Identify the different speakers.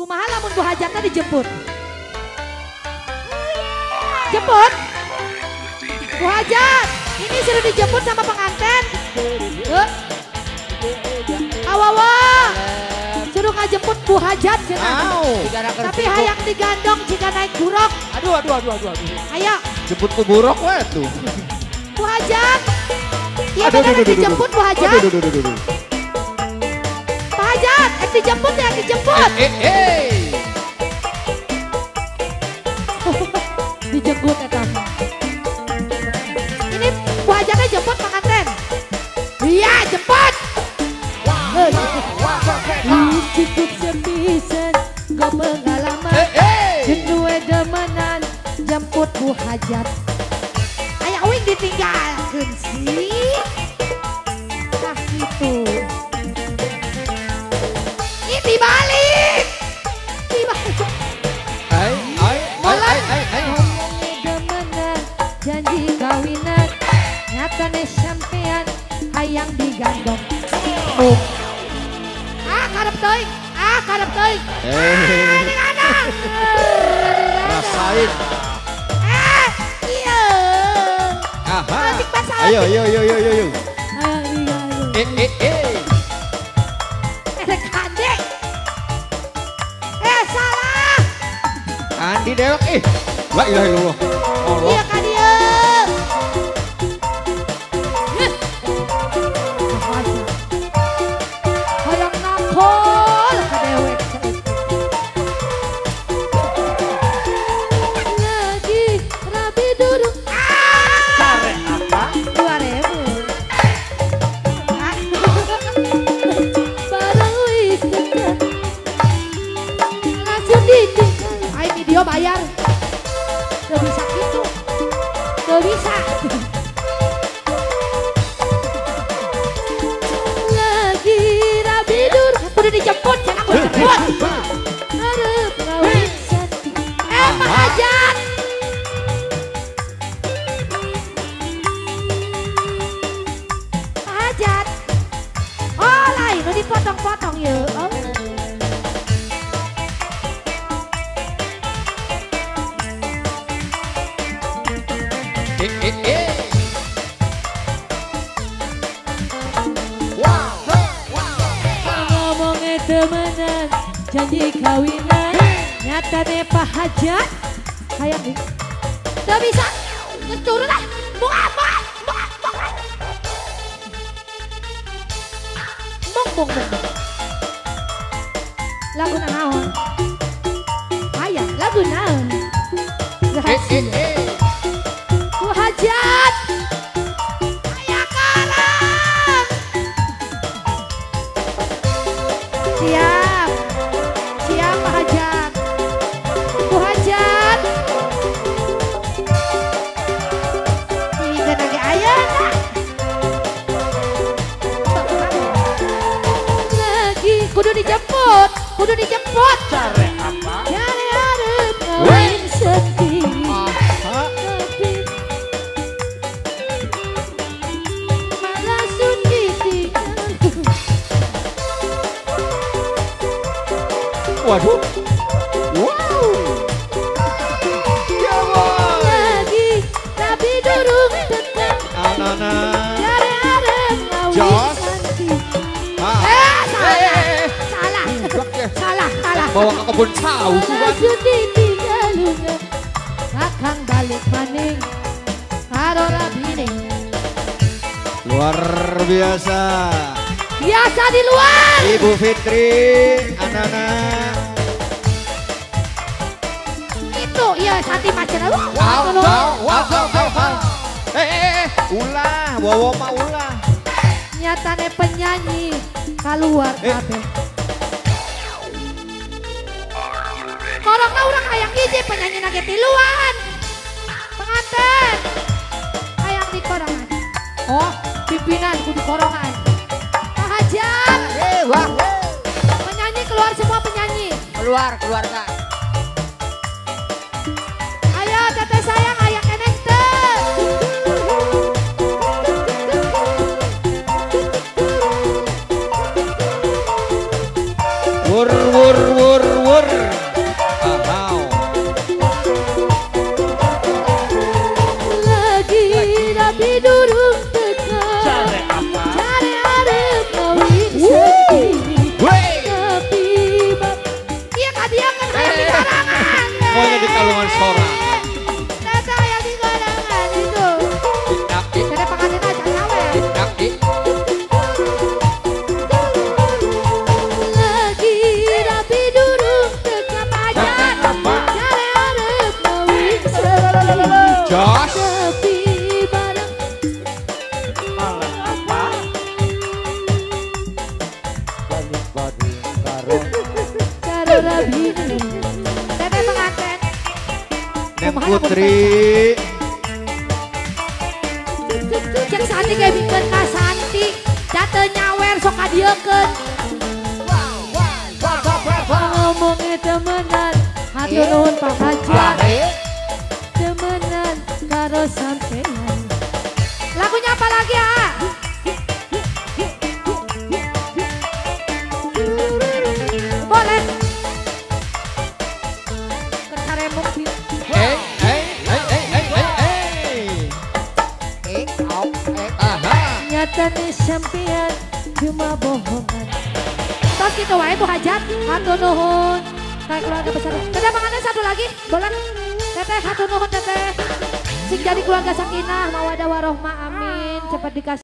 Speaker 1: Kumaha lamun Bu Hajatna dijemput? Jemput? Bu Hajat, ini sudah dijemput sama pengantin. Awawa, suruh ngajemput Bu Hajat cenah. Tapi hayang digandong jika naik buruk.
Speaker 2: Aduh.
Speaker 1: Ayo.
Speaker 2: Jemput ke buruk weh tuh.
Speaker 1: Bu Hajat. Iya beneran dijemput Bu Hajat. Pak Hajat, dijemput ya dijemput. Dijemput eta. Ini Bu Hajatnya jemput pengantin. Iya jemput. Cukup sepisan gak pengalaman. Jenuh demenan jemput Bu Hajat. Ayah wing ditinggalkan sih. Nah gitu. Ini dibalik. Ngomongnya demenan janji kawinan. Nyatane sampean hayang digandong. Karep teuing. Di mana?
Speaker 2: Rasain.
Speaker 1: Iya.
Speaker 2: Aha.
Speaker 1: Ayo.
Speaker 2: Ayo.
Speaker 1: Kande. Salah.
Speaker 2: Andi dewek La ilaha illallah.
Speaker 1: Iya kan dia. Hayang nakol ka dewek. Lagi rabi duduk.
Speaker 2: Care apa?
Speaker 1: 2000. Barang wisata. Langsung ditinggal. Ay video bayar. Gak bisa gitu. Gak bisa. Lagi rabi dur. Udah dijemput. Jangan aku dijemput. Harap kawin santi. Pak Hajat. Pak Hajat. Oh lain. Udah dipotong-potong ya. Oh. Ngomongnya temenan janji kawinan nyatane Pak Hajat hayang nih gak bisa turun lah mong lagu naon ayah lagu naon Bu Hajat ayah kalah siap Pak Hajat Bu Hajat tiga lagi ayana lagi kudu dijemput
Speaker 2: Care apa?
Speaker 1: cari harap kawin sedih tapi malah suci ditinggal.
Speaker 2: Waduh. Wow. Ya boy.
Speaker 1: Lagi tapi durung tetap
Speaker 2: Anak-anak.
Speaker 1: cari harap kawin
Speaker 2: Jos.
Speaker 1: nanti. Salah.
Speaker 2: Bawa ke kebun saus tuh kan.
Speaker 1: Langsung ditinggalungan akang balik maning karo rabine.
Speaker 2: Luar biasa.
Speaker 1: Biasa di luar.
Speaker 2: Ibu Fitri, anak-anak.
Speaker 1: Itu iya Santi Macena.
Speaker 2: Wow. Ulah, bawa mah ulah.
Speaker 1: Nyatane penyanyi keluar kabeh. Korongna urang hayang hiji penyanyi nage tiluan. Pengantin. Hayang di korongan. Oh, pimpinan kudu korongan. Pak Hajat.
Speaker 2: Wah.
Speaker 1: Penyanyi keluar semua penyanyi.
Speaker 2: Keluar Kak.
Speaker 1: Ayo teteh sayang hayang keneh teh.
Speaker 2: Wur.
Speaker 1: bini. Teteh pengantin.
Speaker 2: Neng Putri.
Speaker 1: Cek Santi kayak bikin ka Santi. Jatuh nyawer sok kadiekeun. Ngomongnya temenan, hati nuhun Pak Hajar. Temenan karo sampean. Lagunya apa lagi ya? Boleh. Kecaremuk gitu. Nyata nih sampean cuma bohongan. Terus gitu wae Bu Hajat, hatur nuhun. Kayak keluarga besar. Teteh pengantin satu lagi, boleh? Teteh hatur nuhun teteh. Sing jadi keluarga sakinah, mawadah warohmah, amin. Cepat dikasih.